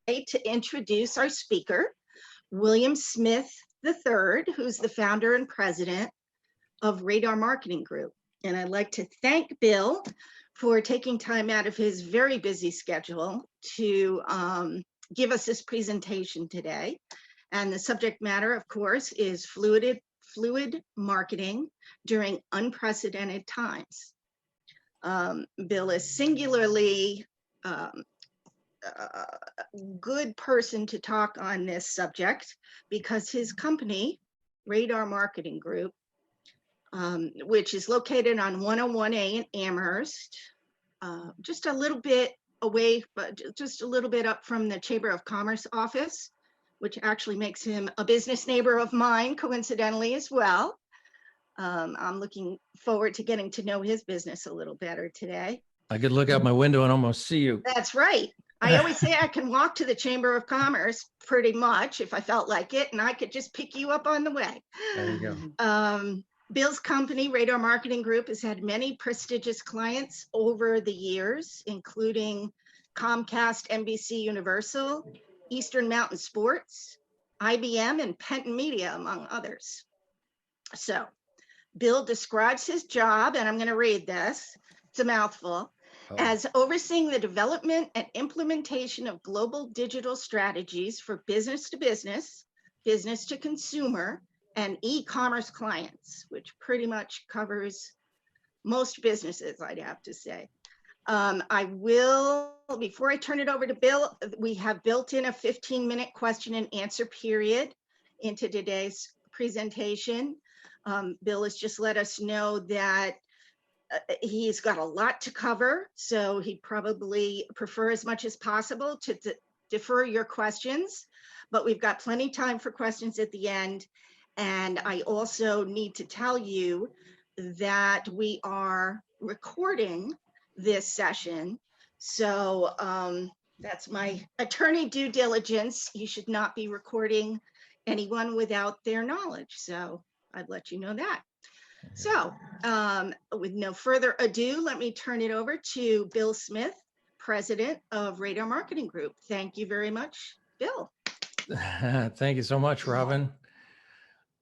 to introduce our speaker, William Smith III, who's the founder and president of Radar Marketing Group. And I'd like to thank Bill for taking time out of his very busy schedule to give us this presentation today. And the subject matter, of course, is fluid marketing during unprecedented times. Bill is singularly good person to talk on this subject because his company, Radar Marketing Group, which is located on 101A in Amherst, just a little bit away, but just a little bit up from the Chamber of Commerce office, which actually makes him a business neighbor of mine, coincidentally as well. I'm looking forward to getting to know his business a little better today. I could look out my window and almost see you. That's right. I always say I can walk to the Chamber of Commerce pretty much if I felt like it, and I could just pick you up on the way. There you go. Bill's company, Radar Marketing Group, has had many prestigious clients over the years, including Comcast, NBC Universal, Eastern Mountain Sports, IBM, and Penton Media, among others. So Bill describes his job, and I'm going to read this, it's a mouthful, as overseeing the development and implementation of global digital strategies for business to business, business to consumer, and e-commerce clients, which pretty much covers most businesses, I'd have to say. I will, before I turn it over to Bill, we have built in a 15-minute question and answer period into today's presentation. Bill has just let us know that he's got a lot to cover, so he'd probably prefer as much as possible to defer your questions, but we've got plenty of time for questions at the end. And I also need to tell you that we are recording this session. So that's my attorney due diligence. You should not be recording anyone without their knowledge. So I'd let you know that. So with no further ado, let me turn it over to Bill Smith, president of Radar Marketing Group. Thank you very much, Bill. Thank you so much, Robin.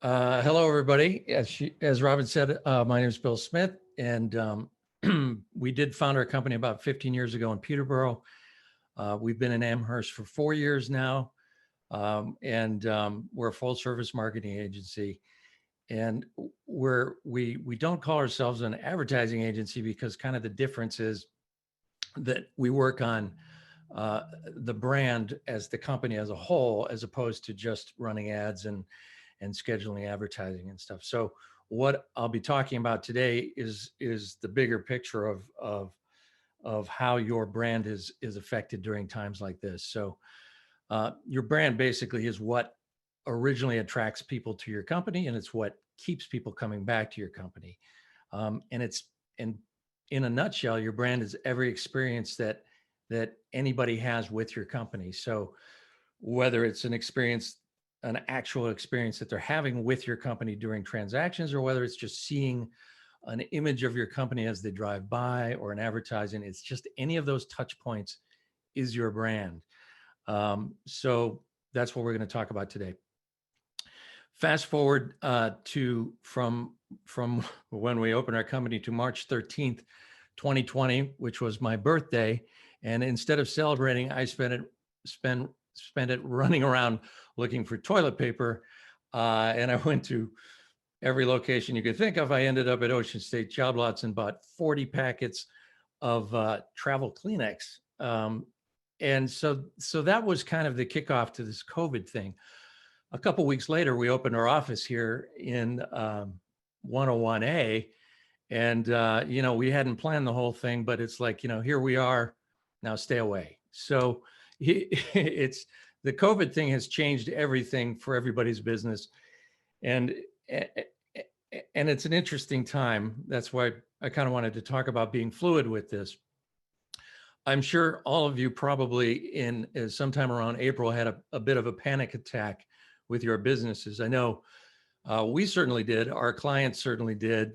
Hello, everybody. As Robin said, my name is Bill Smith, and we did found our company about 15 years ago in Peterborough. We've been in Amherst for 4 years now, and we're a full-service marketing agency. And we don't call ourselves an advertising agency because kind of the difference is that we work on the brand as the company as a whole, as opposed to just running ads and scheduling advertising and stuff. So what I'll be talking about today is the bigger picture of how your brand is affected during times like this. So your brand basically is what originally attracts people to your company, and it's what keeps people coming back to your company. And in a nutshell, your brand is every experience that anybody has with your company. So whether it's an actual experience that they're having with your company during transactions, or whether it's just seeing an image of your company as they drive by, or an advertising, it's just any of those touch points is your brand. So that's what we're going to talk about today. Fast forward to from when we opened our company to March 13th, 2020, which was my birthday. And instead of celebrating, I spent it running around looking for toilet paper. And I went to every location you could think of. I ended up at Ocean State Job Lots and bought 40 packets of travel Kleenex. And so that was kind of the kickoff to this COVID thing. A couple of weeks later, we opened our office here in 101A. And, we hadn't planned the whole thing, but it's like, here we are, now stay away. So the COVID thing has changed everything for everybody's business. And it's an interesting time. That's why I kind of wanted to talk about being fluid with this. I'm sure all of you probably in sometime around April had a bit of a panic attack with your businesses. I know we certainly did. Our clients certainly did.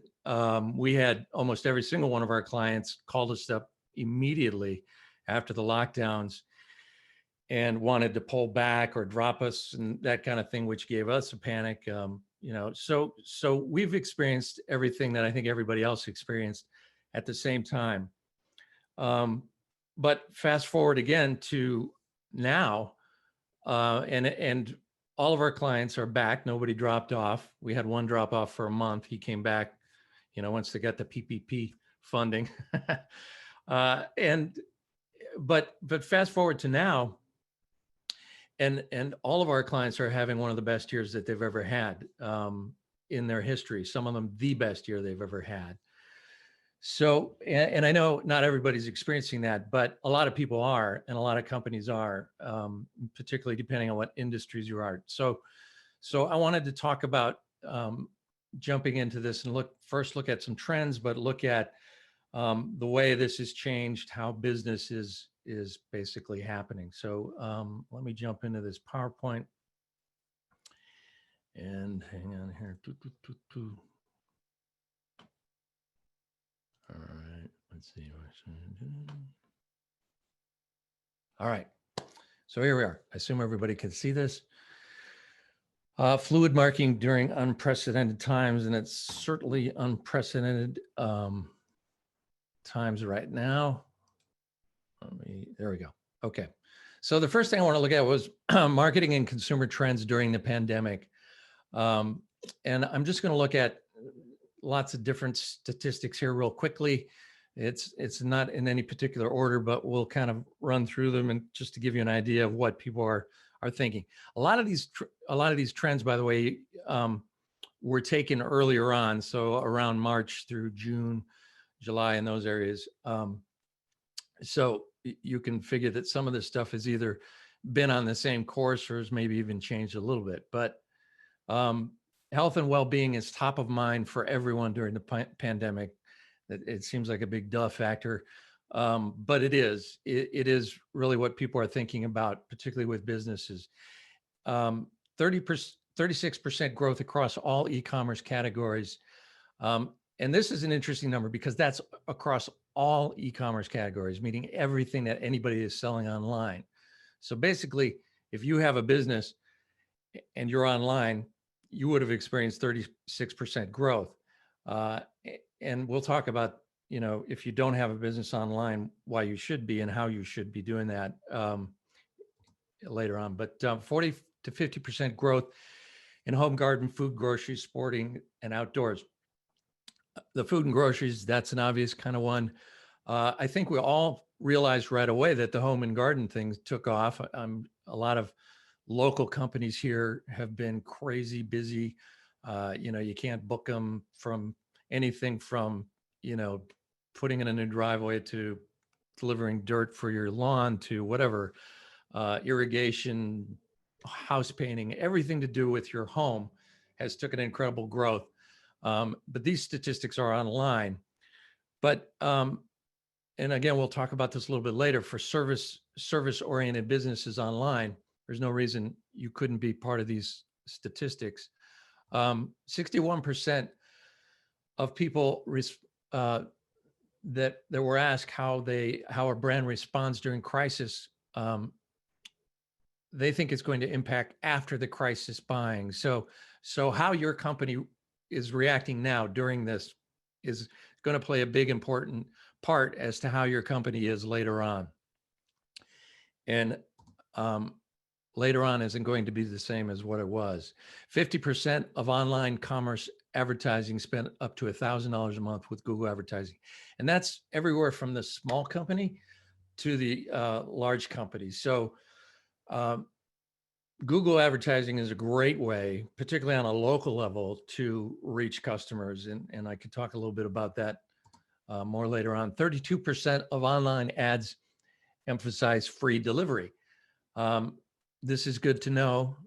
We had almost every single one of our clients called us up immediately after the lockdowns. and wanted to pull back or drop us and that kind of thing, which gave us a panic. So we've experienced everything that I think everybody else experienced at the same time. But fast forward again to now, and all of our clients are back. Nobody dropped off. We had one drop off for a month. He came back, once they got the PPP funding. But fast forward to now, and all of our clients are having one of the best years that they've ever had in their history. Some of them the best year they've ever had. So, and I know not everybody's experiencing that, but a lot of people are, and a lot of companies are, particularly depending on what industries you are. So I wanted to talk about jumping into this and look at some trends, but look at the way this has changed, how business is basically happening. So let me jump into this PowerPoint and hang on here. All right, let's see. All right, so here we are. I assume everybody can see this. Fluid marketing during unprecedented times, and it's certainly unprecedented times right now. There we go. Okay. So the first thing I want to look at was marketing and consumer trends during the pandemic. And I'm just going to look at lots of different statistics here real quickly. It's not in any particular order, but we'll kind of run through them and just to give you an idea of what people are thinking. A lot of these trends, by the way, were taken earlier on. So around March through June, July, in those areas. So you can figure that some of this stuff has either been on the same course or has maybe even changed a little bit. But health and well-being is top of mind for everyone during the pandemic. It seems like a big duh factor, but it is. It is really what people are thinking about, particularly with businesses. 36% growth across all e-commerce categories. And this is an interesting number because that's across all e-commerce categories, meaning everything that anybody is selling online. So basically, if you have a business and you're online, you would have experienced 36% growth. And we'll talk about, if you don't have a business online, why you should be and how you should be doing that later on. But 40 to 50% growth in home, garden, food, groceries, sporting, and outdoors. The food and groceries, that's an obvious kind of one. I think we all realized right away that the home and garden things took off. A lot of local companies here have been crazy busy. You can't book them from anything from, putting in a new driveway to delivering dirt for your lawn to whatever, irrigation, house painting, everything to do with your home has took an incredible growth. But these statistics are online. But, and again, we'll talk about this a little bit later, for service-oriented businesses online, there's no reason you couldn't be part of these statistics. 61% of people that were asked how a brand responds during crisis, they think it's going to impact after the crisis buying. So how your company is reacting now during this is going to play a big important part as to how your company is later on. And later on isn't going to be the same as what it was. 50% of online commerce advertising spent up to $1,000 a month with Google advertising. And that's everywhere from the small company to the large company. So Google advertising is a great way, particularly on a local level, to reach customers. And I could talk a little bit about that more later on. 32% of online ads emphasize free delivery. This is good to know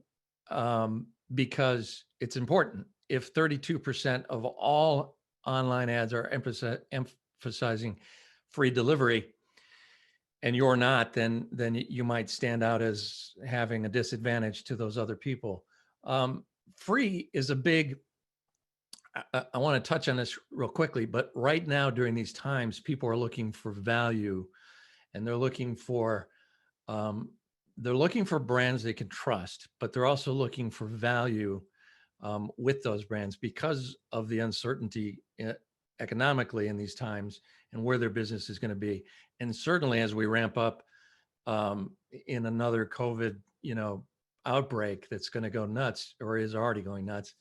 because it's important. If 32% of all online ads are emphasizing free delivery, and you're not, then you might stand out as having a disadvantage to those other people. Free is a big, I want to touch on this real quickly, but right now during these times, people are looking for value, and they're looking for they're looking for brands they can trust, but they're also looking for value with those brands because of the uncertainty economically in these times and where their business is going to be. And certainly as we ramp up in another COVID, outbreak that's going to go nuts or is already going nuts,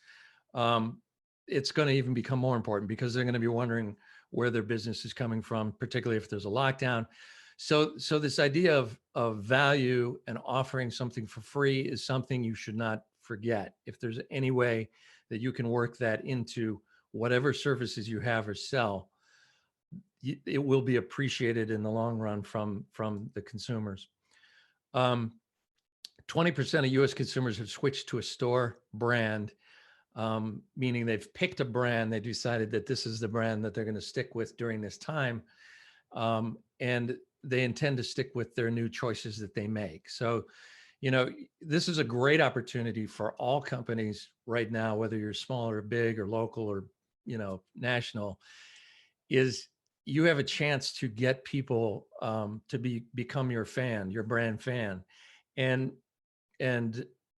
it's going to even become more important because they're going to be wondering where their business is coming from, particularly if there's a lockdown. So this idea of value and offering something for free is something you should not forget. If there's any way that you can work that into whatever services you have or sell, it will be appreciated in the long run from the consumers. 20% of US consumers have switched to a store brand, meaning they've picked a brand, they decided that this is the brand that they're going to stick with during this time. And they intend to stick with their new choices that they make. So, this is a great opportunity for all companies right now, whether you're small or big or local or, national, is you have a chance to get people to become your fan, your brand fan. And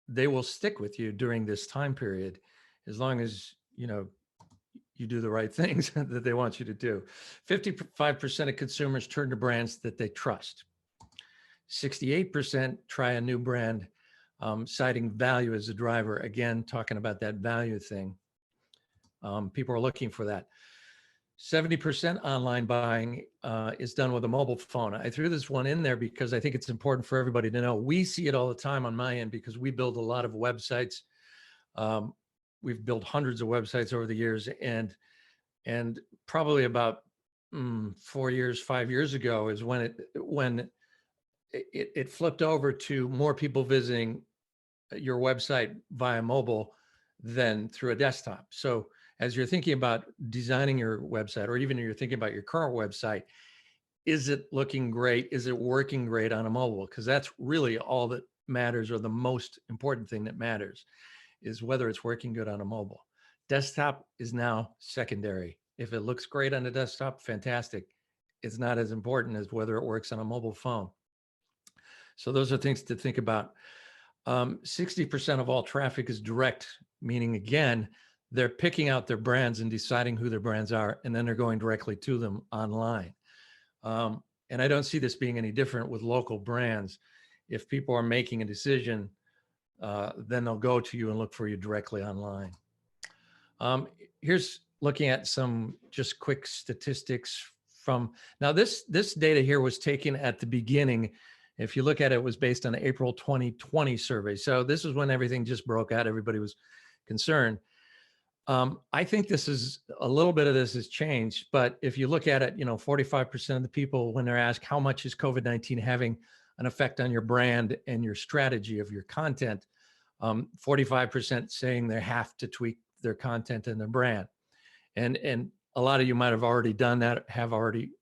they will stick with you during this time period as long as, you do the right things that they want you to do. 55% of consumers turn to brands that they trust. 68% try a new brand, citing value as a driver. Again, talking about that value thing. People are looking for that. 70% online buying is done with a mobile phone. I threw this one in there because I think it's important for everybody to know. We see it all the time on my end because we build a lot of websites. We've built hundreds of websites over the years, and probably about 5 years ago is when it flipped over to more people visiting your website via mobile than through a desktop. So as you're thinking about designing your website, or even you're thinking about your current website, is it looking great? Is it working great on a mobile? Because that's really all that matters, or the most important thing that matters, is whether it's working good on a mobile. Desktop is now secondary. If it looks great on a desktop, fantastic. It's not as important as whether it works on a mobile phone. So those are things to think about. 60% of all traffic is direct, meaning, again, they're picking out their brands and deciding who their brands are, and then they're going directly to them online. And I don't see this being any different with local brands. If people are making a decision, then they'll go to you and look for you directly online. Here's looking at some just quick statistics from, now this data here was taken at the beginning. If you look at it, it was based on the April 2020 survey. So this is when everything just broke out. Everybody was concerned. I think this is a little bit of this has changed, but if you look at it, 45% of the people, when they're asked how much is COVID-19 having an effect on your brand and your strategy of your content, 45% saying they have to tweak their content and their brand. And a lot of you might have already done that, have already,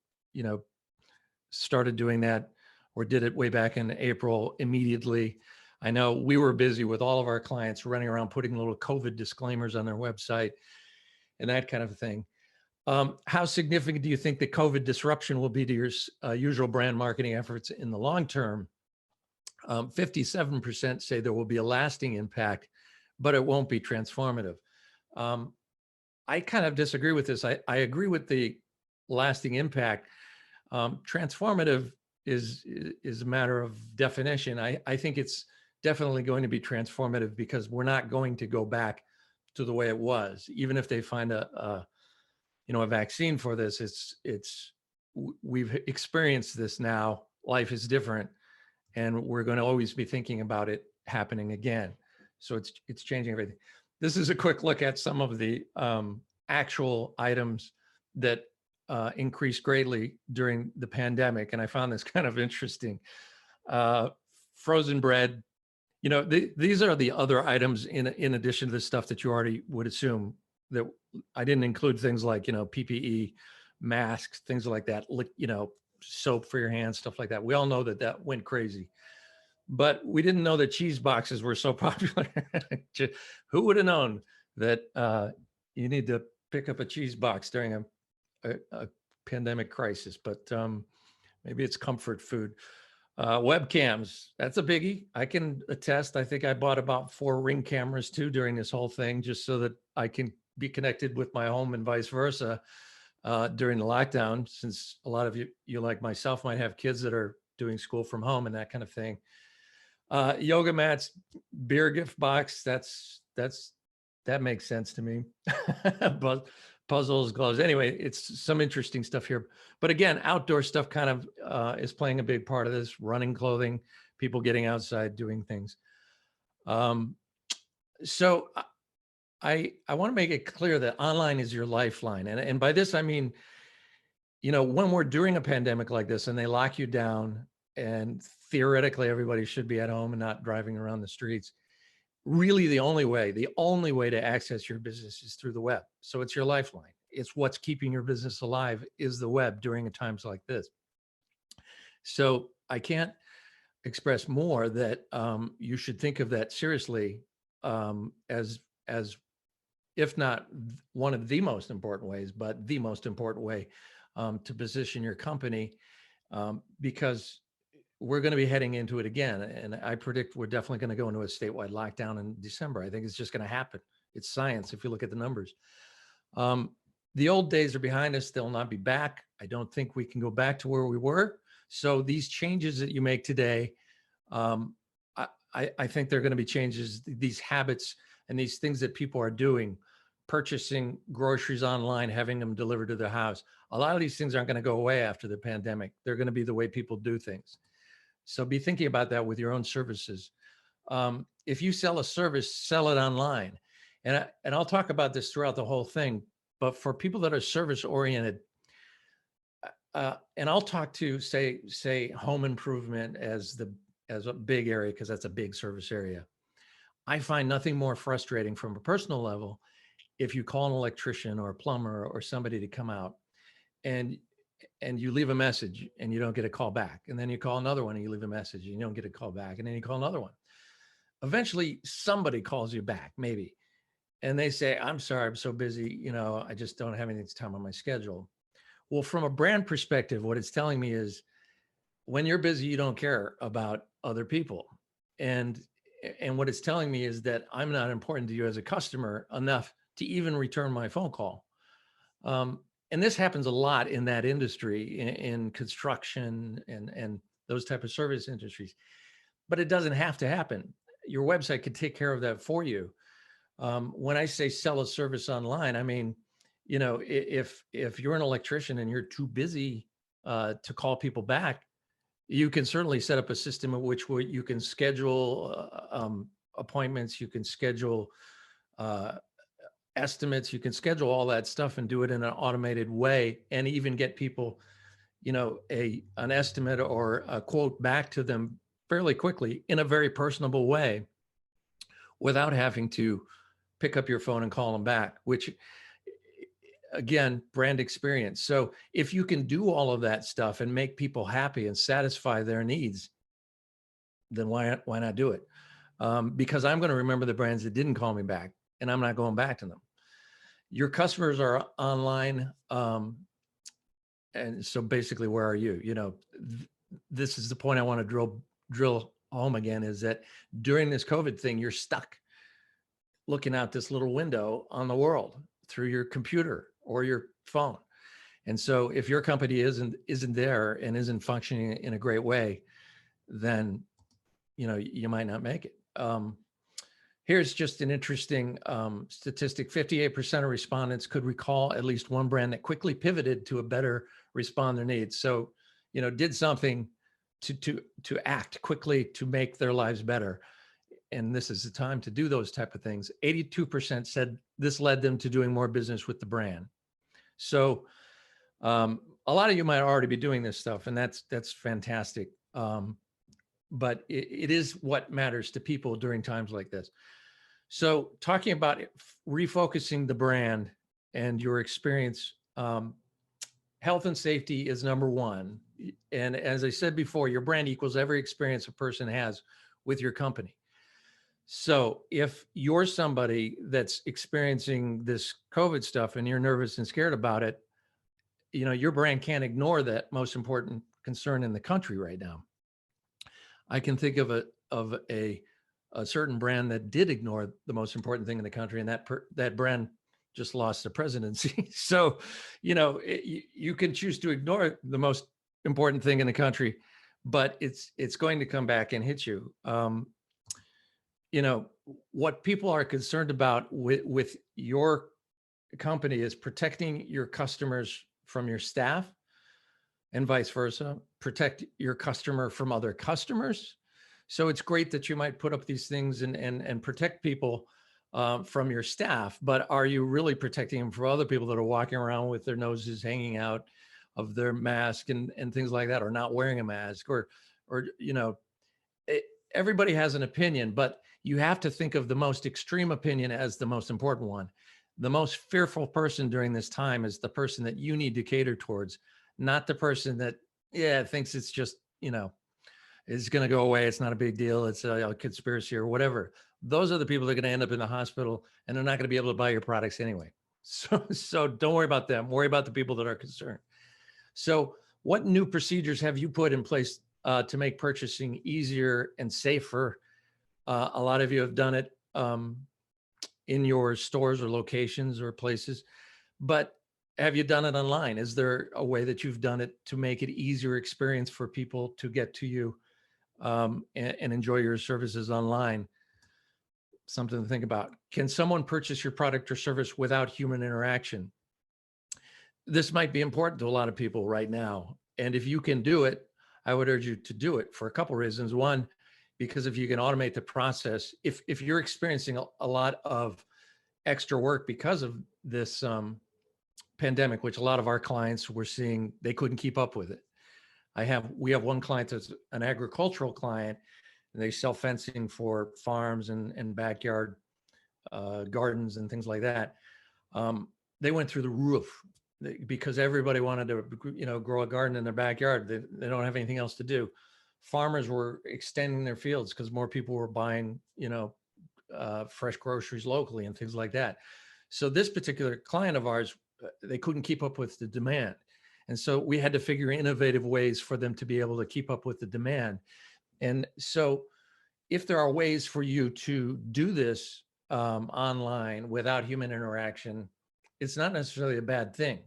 started doing that, or did it way back in April immediately. I know we were busy with all of our clients running around putting little COVID disclaimers on their website and that kind of thing. How significant do you think the COVID disruption will be to your usual brand marketing efforts in the long term? 57% say there will be a lasting impact, but it won't be transformative. I kind of disagree with this. I agree with the lasting impact. Transformative is a matter of definition. I think it's definitely going to be transformative because we're not going to go back to the way it was. Even if they find a vaccine for this, we've experienced this now. Life is different, and we're going to always be thinking about it happening again. So it's changing everything. This is a quick look at some of the actual items that increased greatly during the pandemic, and I found this kind of interesting. Frozen bread. These are the other items in addition to the stuff that you already would assume. That I didn't include things like, PPE, masks, things like that, soap for your hands, stuff like that. We all know that went crazy, but we didn't know that cheese boxes were so popular. Who would have known that you need to pick up a cheese box during a pandemic crisis? But maybe it's comfort food. Webcams, that's a biggie. I can attest. I think I bought about 4 Ring cameras too during this whole thing, just so that I can be connected with my home and vice versa during the lockdown, since a lot of you like myself might have kids that are doing school from home and that kind of thing. Yoga mats, beer gift box, that makes sense to me. But puzzles, gloves. Anyway, it's some interesting stuff here. But again, outdoor stuff kind of is playing a big part of this. Running clothing, people getting outside, doing things. So I want to make it clear that online is your lifeline, and by this I mean, when we're during a pandemic like this and they lock you down, and theoretically everybody should be at home and not driving around the streets, really the only way to access your business is through the web. So it's your lifeline. It's what's keeping your business alive is the web during times like this. So I can't express more that you should think of that seriously, as if not one of the most important ways, but the most important way to position your company, because we're going to be heading into it again. And I predict we're definitely going to go into a statewide lockdown in December. I think it's just going to happen. It's science if you look at the numbers. The old days are behind us. They'll not be back. I don't think we can go back to where we were. So these changes that you make today, I think they're going to be changes, these habits and these things that people are doing, purchasing groceries online, having them delivered to their house. A lot of these things aren't going to go away after the pandemic. They're going to be the way people do things. So be thinking about that with your own services. If you sell a service, sell it online. And I'll talk about this throughout the whole thing, but for people that are service oriented, and I'll talk to say home improvement as a big area, because that's a big service area. I find nothing more frustrating from a personal level if you call an electrician or a plumber or somebody to come out and you leave a message and you don't get a call back. And then you call another one and you leave a message and you don't get a call back. And then you call another one. Eventually somebody calls you back, maybe. And they say, I'm sorry, I'm so busy. I just don't have any time on my schedule. Well, from a brand perspective, what it's telling me is when you're busy, you don't care about other people. And what it's telling me is that I'm not important to you as a customer enough to even return my phone call. And this happens a lot in that industry, in construction and those type of service industries. But it doesn't have to happen. Your website could take care of that for you. When I say sell a service online, I mean, if you're an electrician and you're too busy to call people back, you can certainly set up a system in which you can schedule appointments, you can schedule estimates, you can schedule all that stuff and do it in an automated way, and even get people, an estimate or a quote back to them fairly quickly in a very personable way without having to pick up your phone and call them back, which again, brand experience. So if you can do all of that stuff and make people happy and satisfy their needs, then why not do it? Because I'm going to remember the brands that didn't call me back, and I'm not going back to them. Your customers are online. And so basically, where are you? This is the point I want to drill home again, is that during this COVID thing, you're stuck looking out this little window on the world through your computer or your phone. And so if your company isn't there and isn't functioning in a great way, then you might not make it. Here's just an interesting statistic. 58% of respondents could recall at least one brand that quickly pivoted to a better respond their needs. So, did something to act quickly to make their lives better. And this is the time to do those type of things. 82% said this led them to doing more business with the brand. So a lot of you might already be doing this stuff, and that's fantastic. But it is what matters to people during times like this. So talking about refocusing the brand and your experience, health and safety is number one. And as I said before, your brand equals every experience a person has with your company. So if you're somebody that's experiencing this COVID stuff and you're nervous and scared about it, your brand can't ignore that most important concern in the country right now. I can think of a certain brand that did ignore the most important thing in the country, and that brand just lost the presidency. So, you can choose to ignore the most important thing in the country, but it's going to come back and hit you. You know, what people are concerned about with your company is protecting your customers from your staff and vice versa, protect your customer from other customers. So it's great that you might put up these things and protect people from your staff, but are you really protecting them from other people that are walking around with their noses hanging out of their mask and things like that, or not wearing a mask, or it, everybody has an opinion, but you have to think of the most extreme opinion as the most important one. The most fearful person during this time is the person that you need to cater towards, not the person that, yeah, thinks it's just, it's going to go away. It's not a big deal. It's a conspiracy or whatever. Those are the people that are going to end up in the hospital, and they're not going to be able to buy your products anyway. So don't worry about them. Worry about the people that are concerned. So what new procedures have you put in place to make purchasing easier and safer? A lot of you have done it in your stores or locations or places, but have you done it online? Is there a way that you've done it to make it easier experience for people to get to you and enjoy your services online? Something to think about. Can someone purchase your product or service without human interaction? This might be important to a lot of people right now. And if you can do it, I would urge you to do it for a couple reasons. One, because if you can automate the process, if you're experiencing a lot of extra work because of this pandemic, which a lot of our clients were seeing, they couldn't keep up with it. We have one client that's an agricultural client, and they sell fencing for farms and backyard gardens and things like that. They went through the roof because everybody wanted to, grow a garden in their backyard. They don't have anything else to do. Farmers were extending their fields because more people were buying, fresh groceries locally and things like that. So this particular client of ours, they couldn't keep up with the demand. And so we had to figure innovative ways for them to be able to keep up with the demand. And so if there are ways for you to do this online without human interaction, it's not necessarily a bad thing.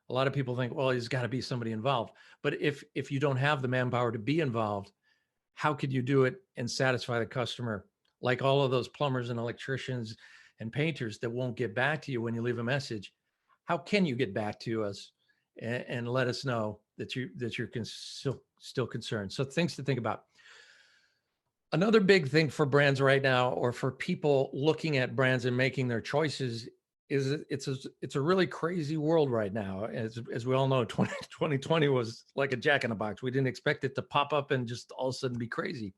A lot of people think, well, there's got to be somebody involved. But if you don't have the manpower to be involved, how could you do it and satisfy the customer? Like all of those plumbers and electricians and painters that won't get back to you when you leave a message, how can you get back to us and let us know that you're still concerned? So things to think about. Another big thing for brands right now, or for people looking at brands and making their choices, is it's a really crazy world right now. As we all know, 2020 was like a jack in a box. We didn't expect it to pop up and just all of a sudden be crazy.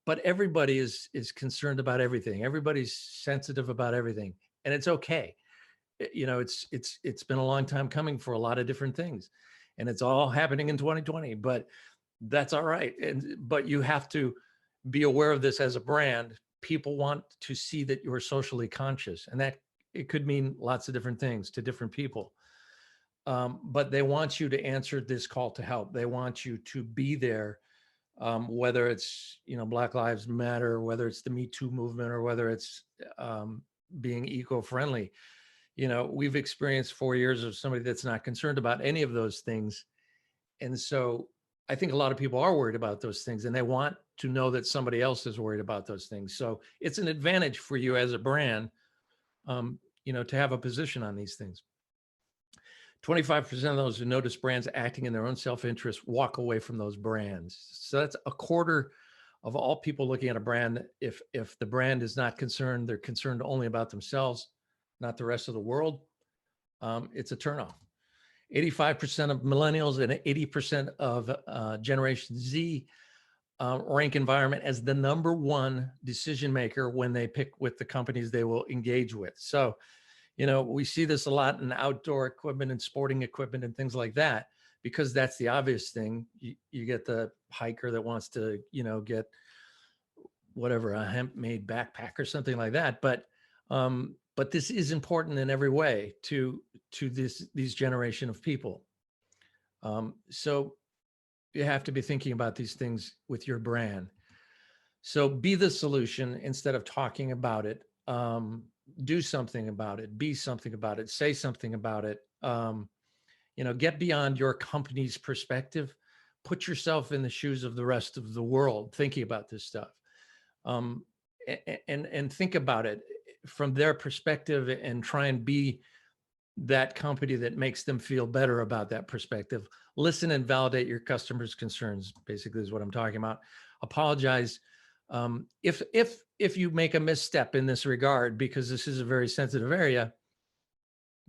But everybody is concerned about everything. Everybody's sensitive about everything, and it's okay. It's been a long time coming for a lot of different things, and it's all happening in 2020. But that's all right. But you have to be aware of this as a brand. People want to see that you're socially conscious, and that it could mean lots of different things to different people. But they want you to answer this call to help. They want you to be there, whether it's, Black Lives Matter, whether it's the Me Too movement, or whether it's being eco-friendly. We've experienced 4 years of somebody that's not concerned about any of those things. And so I think a lot of people are worried about those things, and they want to know that somebody else is worried about those things. So it's an advantage for you as a brand, to have a position on these things. 25% of those who notice brands acting in their own self-interest walk away from those brands. So that's a quarter of all people looking at a brand. If the brand is not concerned, they're concerned only about themselves, not the rest of the world, it's a turnoff. 85% of millennials and 80% of Generation Z rank environment as the number one decision maker when they pick with the companies they will engage with. So, we see this a lot in outdoor equipment and sporting equipment and things like that, because that's the obvious thing. You get the hiker that wants to, get whatever, a hemp made backpack or something like that. But this is important in every way to these generation of people. So you have to be thinking about these things with your brand. So be the solution instead of talking about it. Do something about it, be something about it, say something about it. Get beyond your company's perspective, put yourself in the shoes of the rest of the world thinking about this stuff. um, and think about it from their perspective and try and be that company that makes them feel better about that perspective. Listen and validate your customers' concerns, basically is what I'm talking about. Apologize if you make a misstep in this regard, because this is a very sensitive area.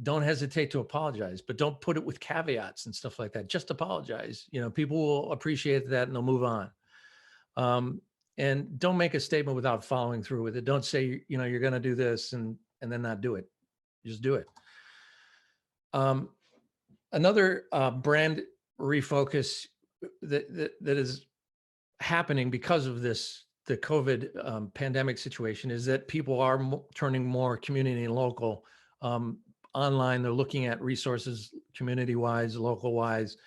Don't hesitate to apologize, but don't put it with caveats and stuff like that. Just apologize. People will appreciate that and they'll move on. And don't make a statement without following through with it. Don't say, you're going to do this and then not do it. Just do it. Another brand refocus that is happening because of this, the COVID pandemic situation, is that people are turning more community and local online. They're looking at resources community-wise, local-wise.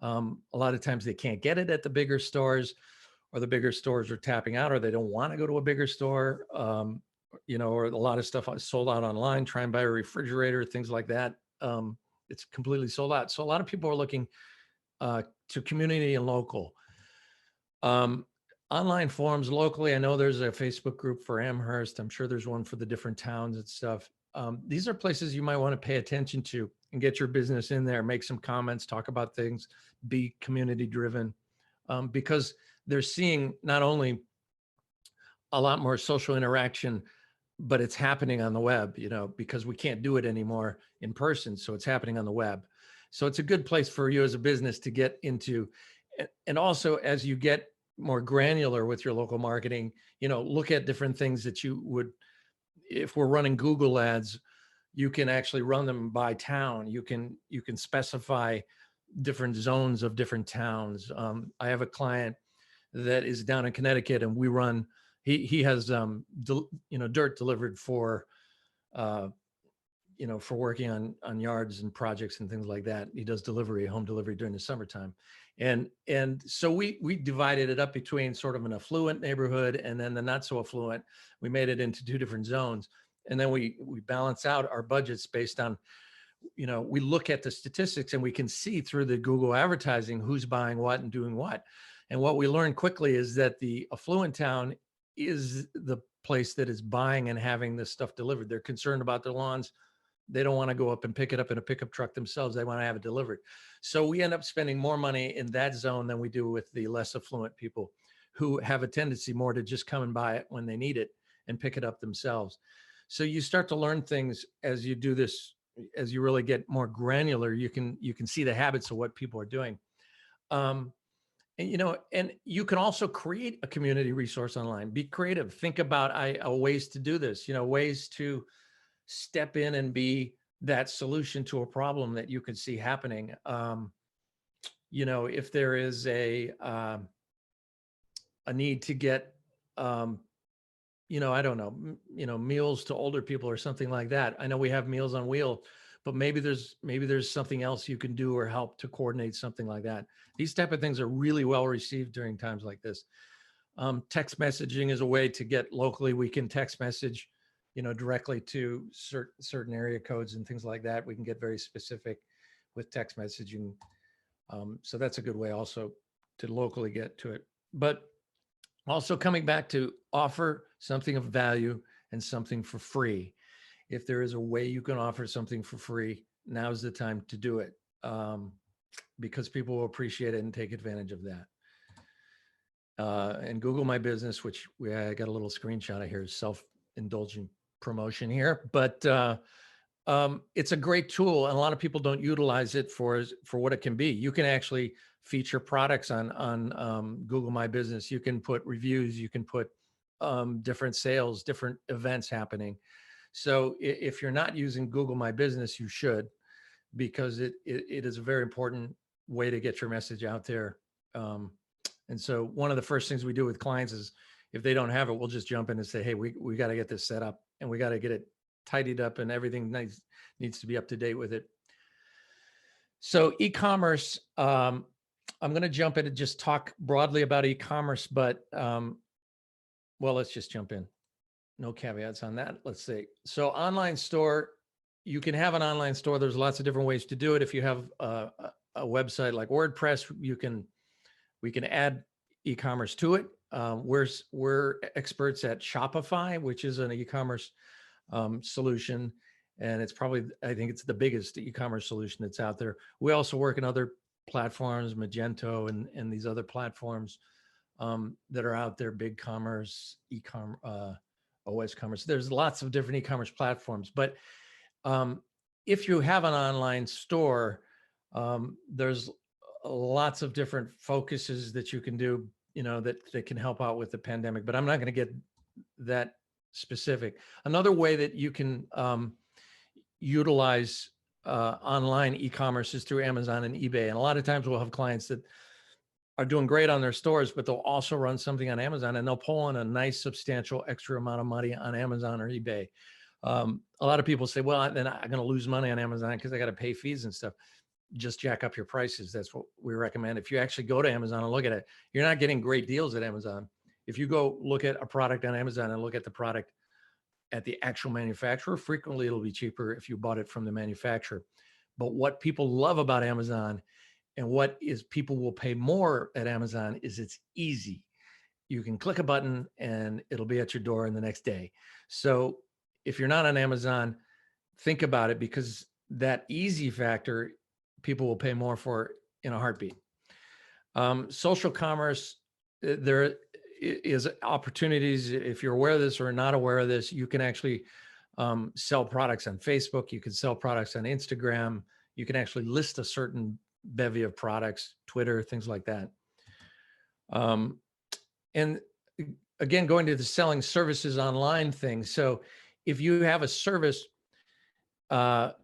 A lot of times they can't get it at the bigger stores, or the bigger stores are tapping out, or they don't want to go to a bigger store, or a lot of stuff is sold out online. Try and buy a refrigerator, things like that. It's completely sold out. So a lot of people are looking to community and local. Online forums locally. I know there's a Facebook group for Amherst. I'm sure there's one for the different towns and stuff. These are places you might want to pay attention to and get your business in there, make some comments, talk about things, be community driven, because they're seeing not only a lot more social interaction, but it's happening on the web, because we can't do it anymore in person. So it's happening on the web. So it's a good place for you as a business to get into. And also, as you get more granular with your local marketing, look at different things that you would, if we're running Google ads, you can actually run them by town. You can specify different zones of different towns. I have a client that is down in Connecticut, and we run, he has dirt delivered for for working on yards and projects and things like that. He does home delivery during the summertime. And so we divided it up between sort of an affluent neighborhood and then the not so affluent. We made it into 2 different zones. And then we balance out our budgets based on, we look at the statistics and we can see through the Google advertising who's buying what and doing what. And what we learned quickly is that the affluent town is the place that is buying and having this stuff delivered. They're concerned about their lawns. They don't want to go up and pick it up in a pickup truck themselves. They want to have it delivered. So we end up spending more money in that zone than we do with the less affluent people, who have a tendency more to just come and buy it when they need it and pick it up themselves. So you start to learn things as you do this, as you really get more granular. You can see the habits of what people are doing. And you can also create a community resource online. Be creative. Think about ways to do this, ways to step in and be that solution to a problem that you can see happening. If there is a need to get, I don't know, meals to older people or something like that. I know we have Meals on Wheels, but maybe there's something else you can do or help to coordinate something like that. These type of things are really well received during times like this. Text messaging is a way to get locally. We can text message, directly to certain area codes and things like that. We can get very specific with text messaging. So that's a good way also to locally get to it. But also coming back to offer something of value and something for free. If there is a way you can offer something for free, now's the time to do it, because people will appreciate it and take advantage of that. And Google My Business, which I got a little screenshot of here, self-indulgent promotion here, but it's a great tool, and a lot of people don't utilize it for what it can be. You can actually feature products on Google My Business. You can put reviews. You can put different sales, different events happening. So if you're not using Google My Business, you should, because it is a very important way to get your message out there. And so one of the first things we do with clients is, if they don't have it, we'll just jump in and say, hey, we got to get this set up, and we got to get it tidied up, and everything needs to be up to date with it. So e-commerce, I'm going to jump in and just talk broadly about e-commerce, but well, let's just jump in. No caveats on that. Let's see. So online store, you can have an online store. There's lots of different ways to do it. If you have a website like WordPress, we can add e-commerce to it. We're experts at Shopify, which is an e-commerce solution, and it's probably, I think it's the biggest e-commerce solution that's out there. We also work in other platforms, Magento and these other platforms that are out there, BigCommerce, OS Commerce. There's lots of different e-commerce platforms, but if you have an online store, there's lots of different focuses that you can do, that can help out with the pandemic, but I'm not going to get that specific. Another way that you can utilize online e-commerce is through Amazon and eBay. And a lot of times we'll have clients that are doing great on their stores, but they'll also run something on Amazon and they'll pull in a nice substantial extra amount of money on Amazon or eBay. A lot of people say, well, then I'm going to lose money on Amazon because I got to pay fees and stuff. Just jack up your prices. That's what we recommend. If you actually go to Amazon and look at it, you're not getting great deals at Amazon. If you go look at a product on Amazon and look at the product at the actual manufacturer, frequently it'll be cheaper if you bought it from the manufacturer. But what people love about Amazon and what is people will pay more at Amazon is it's easy. You can click a button and it'll be at your door in the next day. So if you're not on Amazon, think about it, because that easy factor, people will pay more for in a heartbeat. Social commerce, there is opportunities. If you're aware of this or not aware of this, you can actually sell products on Facebook. You can sell products on Instagram. You can actually list a certain bevy of products, Twitter, things like that. And again, going to the selling services online thing. So if you have a service, like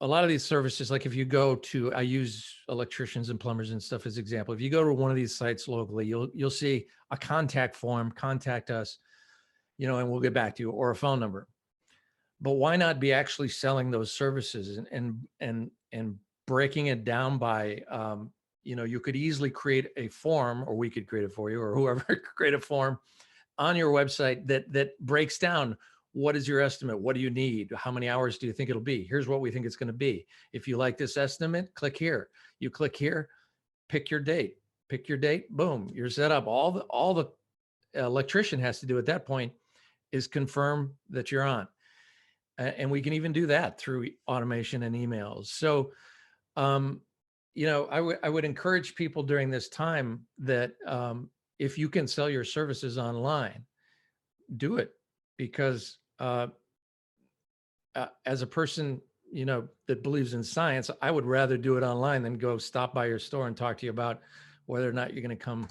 a lot of these services, like if you go to, I use electricians and plumbers and stuff as example. If you go to one of these sites locally, you'll see a contact form, contact us, and we'll get back to you, or a phone number. But why not be actually selling those services and breaking it down by, you could easily create a form, or we could create it for you, or whoever create a form on your website that breaks down, what is your estimate? What do you need? How many hours do you think it'll be? Here's what we think it's going to be. If you like this estimate, click here. You click here, pick your date, boom, you're set up. All the electrician has to do at that point is confirm that you're on. And we can even do that through automation and emails. So, I would encourage people during this time that if you can sell your services online, do it, because as a person, that believes in science, I would rather do it online than go stop by your store and talk to you about whether or not you're going to come,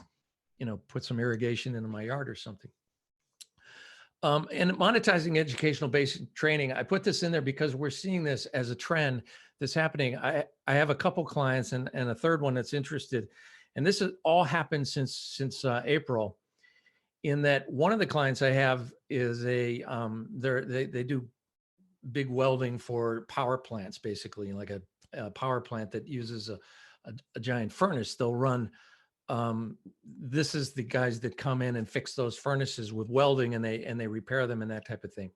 put some irrigation into my yard or something. And monetizing educational basic training, I put this in there because we're seeing this as a trend that's happening. I have a couple clients and a third one that's interested, and this has all happened since April. In that one of the clients I have is they do big welding for power plants, basically, like a power plant that uses a giant furnace. They'll run. This is the guys that come in and fix those furnaces with welding, and they repair them and that type of thing.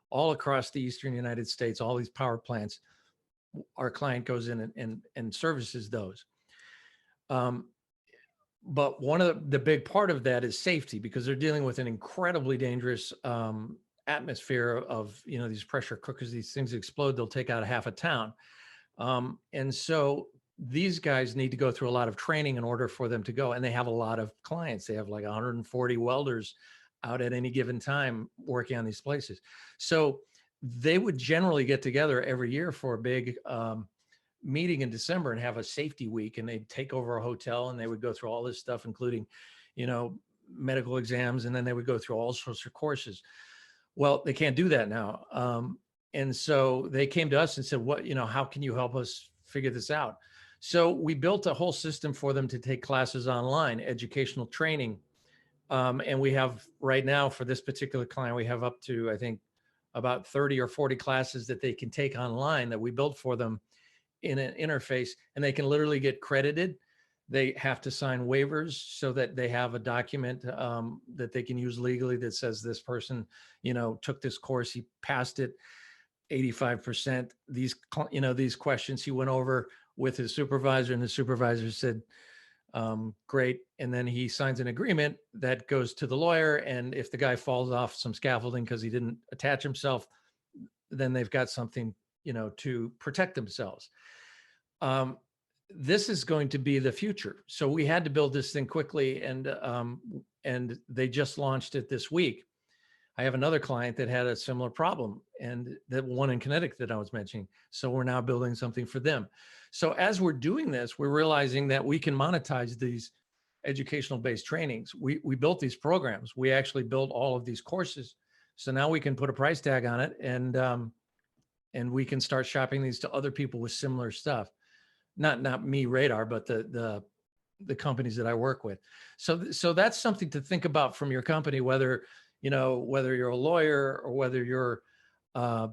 All across the Eastern United States, all these power plants, our client goes in and services those. But one of the big part of that is safety, because they're dealing with an incredibly dangerous atmosphere of, these pressure cookers. These things explode, they'll take out half a town. And so these guys need to go through a lot of training in order for them to go. And they have a lot of clients. They have like 140 welders out at any given time working on these places. So they would generally get together every year for a big meeting in December and have a safety week, and they'd take over a hotel and they would go through all this stuff, including, medical exams. And then they would go through all sorts of courses. Well, they can't do that now. And so they came to us and said, how can you help us figure this out? So we built a whole system for them to take classes online, educational training. And we have right now, for this particular client, we have up to, I think, about 30 or 40 classes that they can take online that we built for them in an interface, and they can literally get credited. They have to sign waivers so that they have a document that they can use legally that says this person, took this course, he passed it 85%. These questions he went over with his supervisor, and the supervisor said, great. And then he signs an agreement that goes to the lawyer. And if the guy falls off some scaffolding because he didn't attach himself, then they've got something, to protect themselves. This is going to be the future. So we had to build this thing quickly, and they just launched it this week. I have another client that had a similar problem, and that one in Connecticut that I was mentioning. So we're now building something for them. So as we're doing this, we're realizing that we can monetize these educational based trainings. We built these programs. We actually built all of these courses. So now we can put a price tag on it, and we can start shopping these to other people with similar stuff. Not me, Radar, but the companies that I work with. So that's something to think about from your company, whether you're a lawyer or whether you're, I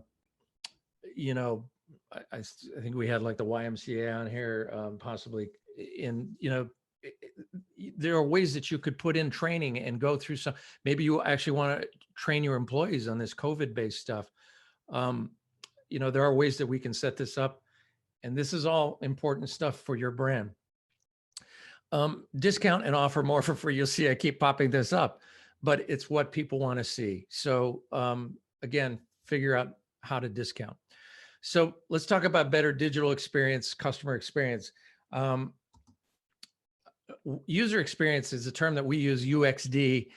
think we had like the YMCA on here, possibly there are ways that you could put in training and go through some, maybe you actually want to train your employees on this COVID-based stuff. There are ways that we can set this up, and this is all important stuff for your brand. Discount and offer more for free. You'll see I keep popping this up, but it's what people want to see. So again, figure out how to discount. So let's talk about better digital experience, customer experience. User experience is a term that we use, UXD,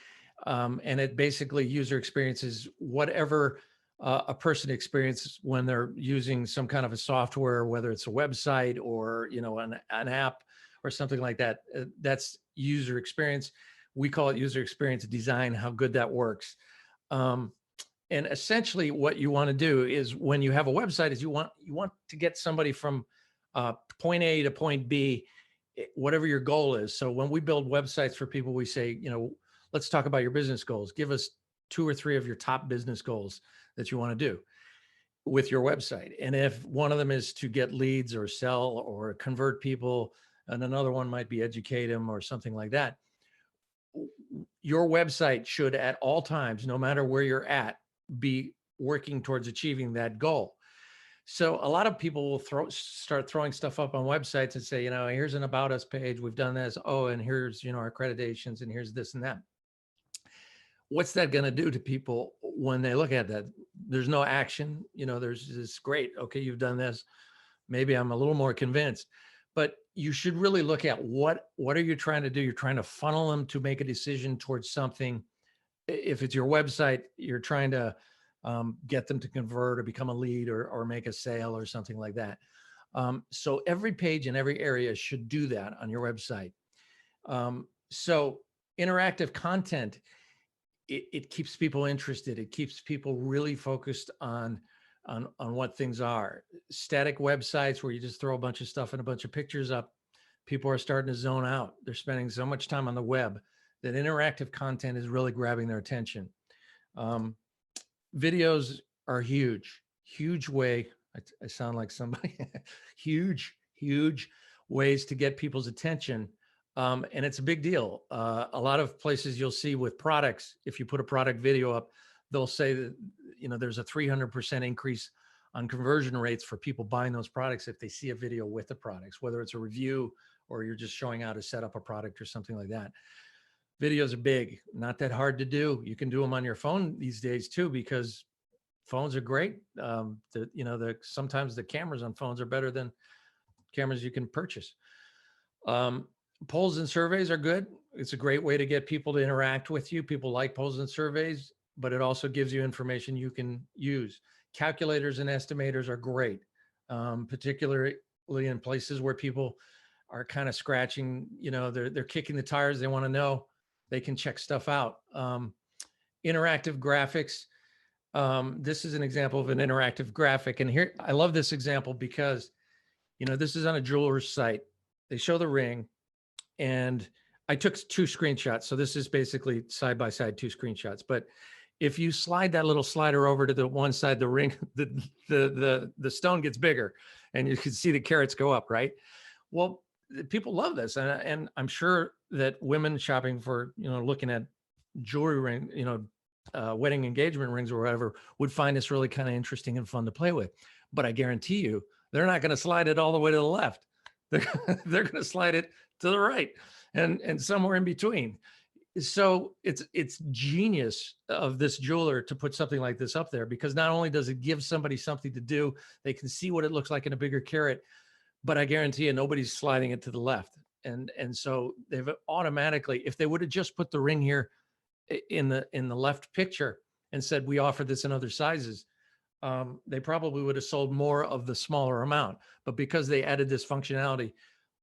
and it basically, user experience is whatever a person experiences when they're using some kind of a software, whether it's a website or an app or something like that. That's user experience. We call it user experience design, how good that works. And essentially what you want to do is, when you have a website, is you want to get somebody from point A to point B, whatever your goal is. So when we build websites for people, we say, let's talk about your business goals. Give us 2 or 3 of your top business goals that you want to do with your website. And if one of them is to get leads or sell or convert people, and another one might be educate them or something like that, your website should at all times, no matter where you're at, be working towards achieving that goal. So a lot of people will start throwing stuff up on websites and say, here's an about us page. We've done this. Oh, and here's, our accreditations, and here's this and that. What's that going to do to people when they look at that? There's no action. There's this, great. Okay, you've done this. Maybe I'm a little more convinced, but you should really look at what are you trying to do? You're trying to funnel them to make a decision towards something. If it's your website, you're trying to get them to convert or become a lead or make a sale or something like that. So every page in every area should do that on your website. So interactive content, it keeps people interested. It keeps people really focused on what things are. Static websites where you just throw a bunch of stuff and a bunch of pictures up, people are starting to zone out. They're spending so much time on the web that interactive content is really grabbing their attention. Videos are huge way. I sound like somebody, huge ways to get people's attention. And it's a big deal. A lot of places you'll see with products, if you put a product video up, they'll say that, there's a 300% increase on conversion rates for people buying those products if they see a video with the products, whether it's a review or you're just showing how to set up a product or something like that. Videos are big, not that hard to do. You can do them on your phone these days too, because phones are great. Sometimes the cameras on phones are better than cameras you can purchase. Polls and surveys are good. It's a great way to get people to interact with you. People like polls and surveys, but it also gives you information you can use. Calculators and estimators are great, particularly in places where people are kind of scratching, they're kicking the tires. They want to know, they can check stuff out. Interactive graphics. This is an example of an interactive graphic. And here, I love this example because, this is on a jeweler's site. They show the ring, and I took 2 screenshots. So this is basically side by side 2 screenshots. But if you slide that little slider over to the one side, the ring, the stone gets bigger. and you can see the carats go up, right? Well, people love this. And I'm sure that women shopping for, looking at jewelry ring, wedding engagement rings or whatever would find this really kind of interesting and fun to play with. But I guarantee you, they're not going to slide it all the way to the left. They're going to slide it to the right and somewhere in between. So it's genius of this jeweler to put something like this up there, because not only does it give somebody something to do, they can see what it looks like in a bigger carat, but I guarantee you nobody's sliding it to the left. And so they've automatically, if they would have just put the ring here in the left picture and said, we offer this in other sizes, they probably would have sold more of the smaller amount. But because they added this functionality,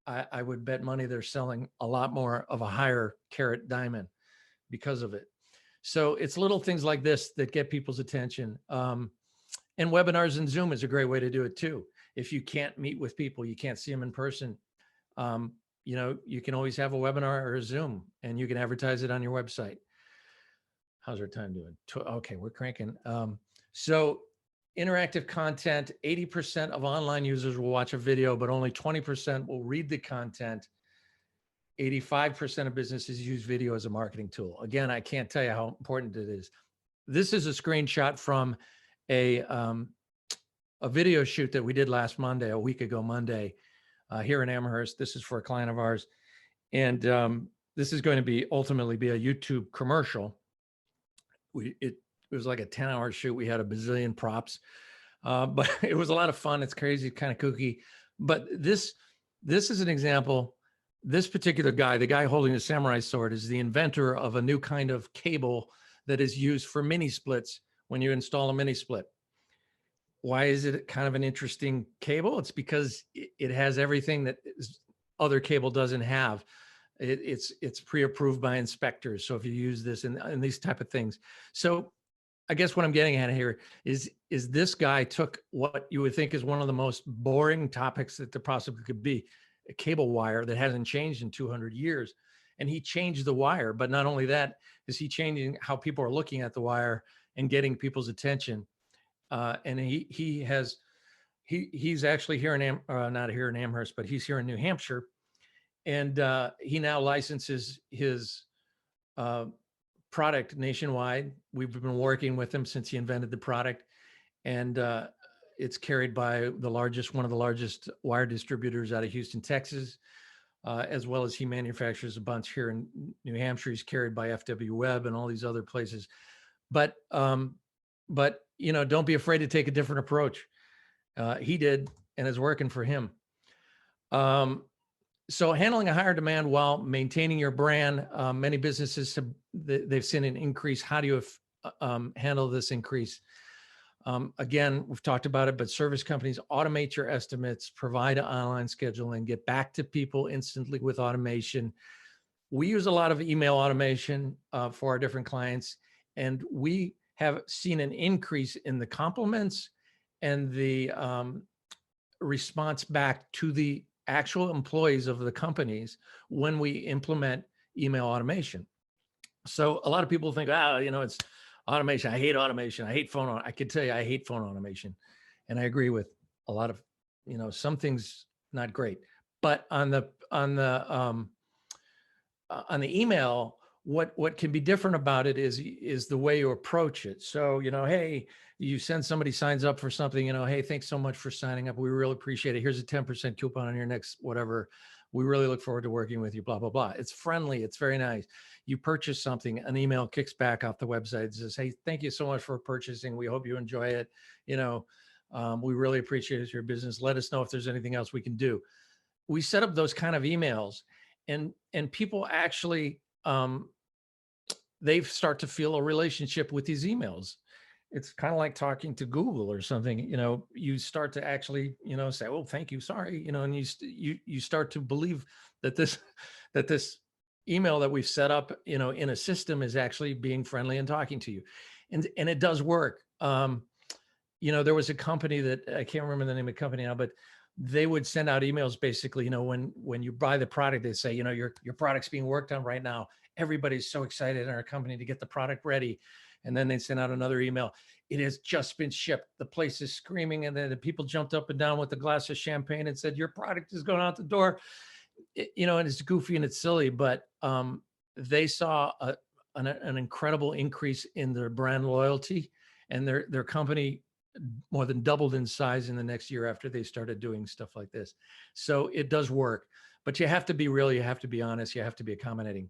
I would bet money they're selling a lot more of a higher carat diamond because of it. So it's little things like this that get people's attention. And webinars and Zoom is a great way to do it too. If you can't meet with people, you can't see them in person, you can always have a webinar or a Zoom, and you can advertise it on your website. How's our time doing? Okay, we're cranking. So interactive content, 80% of online users will watch a video, but only 20% will read the content. 85% of businesses use video as a marketing tool. Again, I can't tell you how important it is. This is a screenshot from a video shoot that we did last Monday, a week ago Monday, here in Amherst. This is for a client of ours. And this is going to ultimately be a YouTube commercial. It was like a 10-hour shoot. We had a bazillion props, but it was a lot of fun. It's crazy, kind of kooky. But this is an example. This particular guy, the guy holding the samurai sword, is the inventor of a new kind of cable that is used for mini splits when you install a mini split. Why is it kind of an interesting cable? It's because it has everything that other cable doesn't have. It's pre-approved by inspectors. So if you use this and these type of things. So I guess what I'm getting at here is this guy took what you would think is one of the most boring topics that there possibly could be, a cable wire that hasn't changed in 200 years. And he changed the wire. But not only that, is he changing how people are looking at the wire and getting people's attention. And he's actually here in not here in Amherst, but he's here in New Hampshire. And he now licenses his product nationwide. We've been working with him since he invented the product, and it's carried by one of the largest wire distributors out of Houston, Texas, as well as he manufactures a bunch here in New Hampshire. He's carried by FW Webb and all these other places. But don't be afraid to take a different approach. He did, and it's working for him. So handling a higher demand while maintaining your brand, many businesses they've seen an increase. How do you handle this increase? Again, we've talked about it, but service companies automate your estimates, provide online scheduling, get back to people instantly with automation. We use a lot of email automation for our different clients, and we have seen an increase in the compliments and the response back to the actual employees of the companies when we implement email automation. So a lot of people think, it's automation. I hate automation. I hate phone. I can tell you, I hate phone automation. And I agree with a lot of, some things not great, but on the email, what can be different about it is the way you approach it. So, hey, you send somebody signs up for something, hey, thanks so much for signing up. We really appreciate it. Here's a 10% coupon on your next whatever. We really look forward to working with you, blah, blah, blah. It's friendly. It's very nice. You purchase something, an email kicks back off the website and says, hey, thank you so much for purchasing. We hope you enjoy it. We really appreciate your business. Let us know if there's anything else we can do. We set up those kind of emails, and people actually, they start to feel a relationship with these emails. It's kind of like talking to Google or something. You start to actually, say, "Oh, thank you, sorry," and you start to believe that this email that we've set up, in a system is actually being friendly and talking to you, and it does work. There was a company that I can't remember the name of the company now, but they would send out emails basically, when you buy the product, they say, your product's being worked on right now. Everybody's so excited in our company to get the product ready. And then they send out another email. it has just been shipped. The place is screaming. And then the people jumped up and down with a glass of champagne and said, your product is going out the door. And it's goofy and it's silly, but they saw an incredible increase in their brand loyalty, and their company more than doubled in size in the next year after they started doing stuff like this. So it does work, but you have to be real. You have to be honest. You have to be accommodating.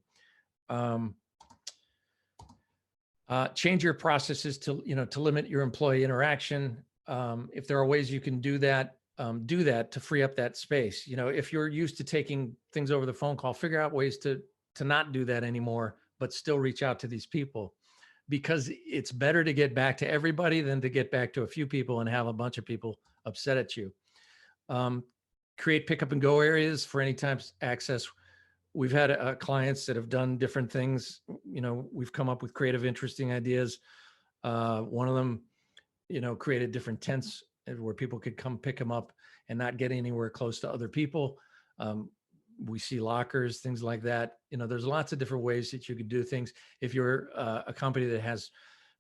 Change your processes to limit your employee interaction. If there are ways you can do that to free up that space. If you're used to taking things over the phone call, figure out ways to not do that anymore, but still reach out to these people, because it's better to get back to everybody than to get back to a few people and have a bunch of people upset at you. Create pick up and go areas for any time access. We've had clients that have done different things. We've come up with creative, interesting ideas. One of them, created different tents where people could come pick them up and not get anywhere close to other people. We see lockers, things like that. There's lots of different ways that you could do things. If you're a company that has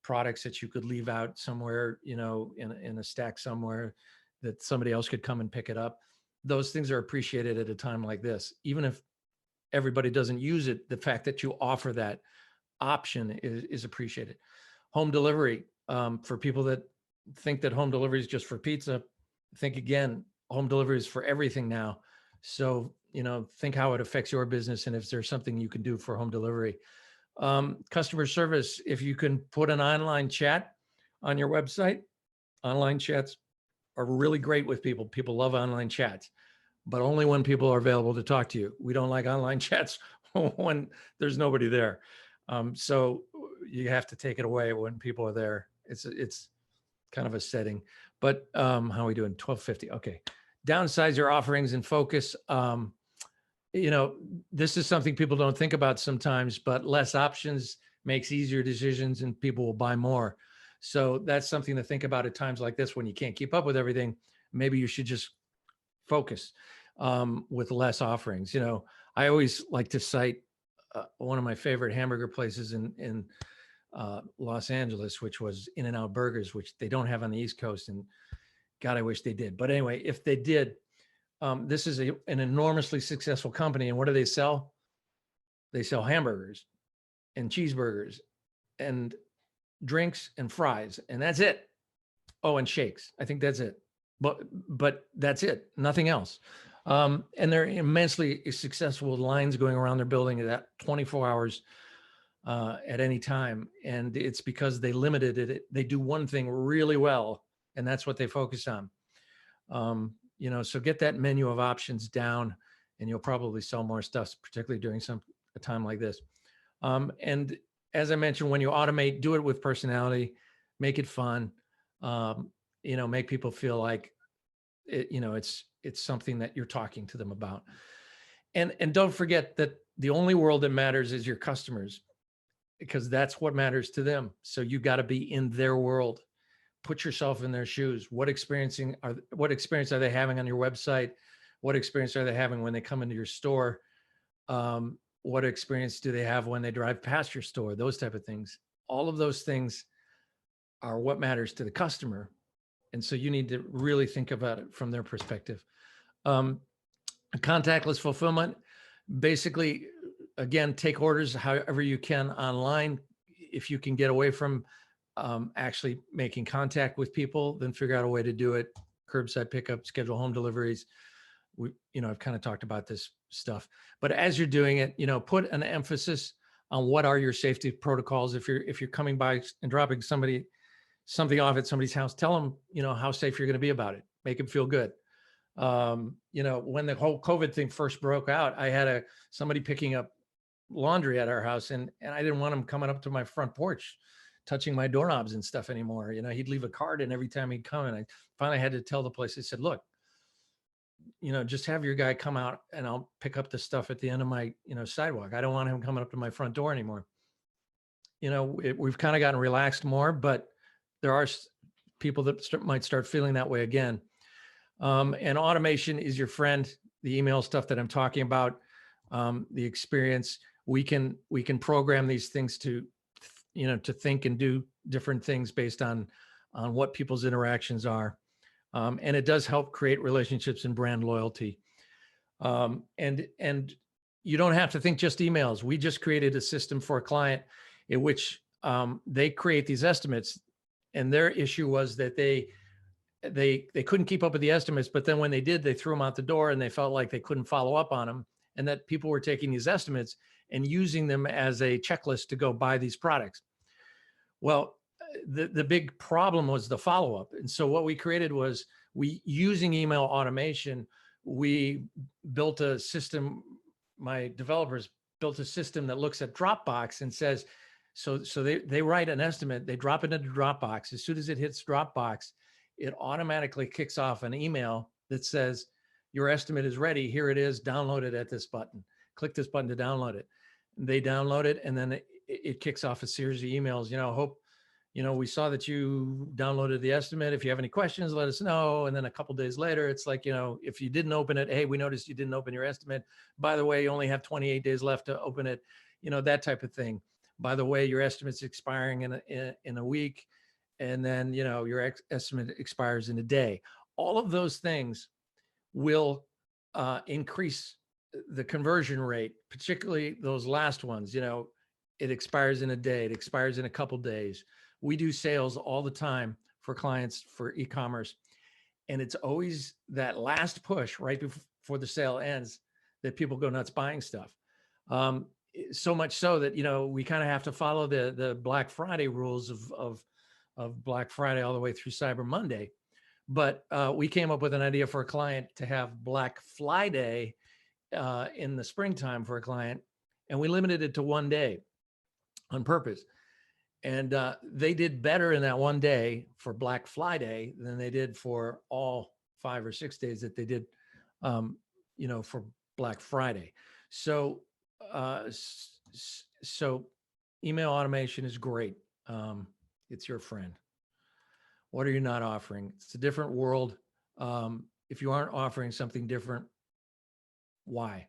products that you could leave out somewhere, in a stack somewhere that somebody else could come and pick it up, those things are appreciated at a time like this. Even if everybody doesn't use it, the fact that you offer that option is appreciated. Home delivery, for people that think that home delivery is just for pizza, think again, home delivery is for everything now. So, think how it affects your business and if there's something you can do for home delivery. Customer service, if you can put an online chat on your website, online chats are really great with people. People love online chats, but only when people are available to talk to you. We don't like online chats when there's nobody there. So you have to take it away when people are there. It's kind of a setting, but how are we doing? 12:50. Okay. Downsize your offerings and focus. This is something people don't think about sometimes, but less options makes easier decisions and people will buy more. So that's something to think about at times like this when you can't keep up with everything. Maybe you should just focus with less offerings. I always like to cite one of my favorite hamburger places in Los Angeles, which was In-N-Out Burgers, which they don't have on the East Coast. And God, I wish they did. But anyway, if they did, this is an enormously successful company. And what do they sell? They sell hamburgers and cheeseburgers and drinks and fries, and that's it. Oh, and shakes. I think that's it. But that's it. Nothing else. And they're immensely successful with lines going around their building at 24 hours at any time. And it's because they limited it. They do one thing really well, and that's what they focus on. So get that menu of options down and you'll probably sell more stuff, particularly during a time like this. And as I mentioned, when you automate, do it with personality, make it fun, make people feel like it's something that you're talking to them about. And don't forget that the only world that matters is your customers, because that's what matters to them. So you got to be in their world. Put yourself in their shoes. What experience are they having on your website? What experience are they having when they come into your store? What experience do they have when they drive past your store? Those type of things. All of those things are what matters to the customer. And so you need to really think about it from their perspective. Contactless fulfillment, basically, again, take orders however you can online. If you can get away from actually making contact with people, then figure out a way to do it. Curbside pickup, schedule home deliveries. I've kind of talked about this stuff, but as you're doing it, put an emphasis on what are your safety protocols. If you're coming by and dropping something off at somebody's house, tell them, how safe you're going to be about it. Make them feel good. When the whole COVID thing first broke out, I had somebody picking up laundry at our house, and I didn't want him coming up to my front porch, touching my doorknobs and stuff anymore. He'd leave a card in every time he'd come. And I finally had to tell the place, I said, look, just have your guy come out and I'll pick up the stuff at the end of my, sidewalk. I don't want him coming up to my front door anymore. We've kind of gotten relaxed more, but there are people that might start feeling that way again. And automation is your friend. The email stuff that I'm talking about, the experience, we can program these things to think and do different things based on on what people's interactions are. And it does help create relationships and brand loyalty. And you don't have to think just emails. We just created a system for a client in which they create these estimates, and their issue was that they couldn't keep up with the estimates, but then when they did, they threw them out the door, and they felt like they couldn't follow up on them, and that people were taking these estimates and using them as a checklist to go buy these products. Well, the big problem was the follow-up. And so what we created was, using email automation, we built a system. My developers built a system that looks at Dropbox and says, so they write an estimate, they drop it into Dropbox. As soon as it hits Dropbox, it automatically kicks off an email that says, your estimate is ready. Here it is. Download it at this button. Click this button to download it. They download it, and then it kicks off a series of emails. Hope, we saw that you downloaded the estimate. If you have any questions, let us know. And then a couple days later, it's like, if you didn't open it, hey, we noticed you didn't open your estimate. By the way, you only have 28 days left to open it. That type of thing. By the way, your estimate's expiring in a week. And then, your estimate expires in a day. All of those things will increase the conversion rate, particularly those last ones. It expires in a day, it expires in a couple days. We do sales all the time for clients for e-commerce. And it's always that last push right before the sale ends that people go nuts buying stuff. So much so that, we kind of have to follow the Black Friday rules of Black Friday all the way through Cyber Monday. But we came up with an idea for a client to have Black Friday in the springtime for a client. And we limited it to one day on purpose. And they did better in that one day for Black Friday than they did for all 5 or 6 days that they did, for Black Friday. So, so email automation is great. It's your friend. What are you not offering? It's a different world. If you aren't offering something different, why?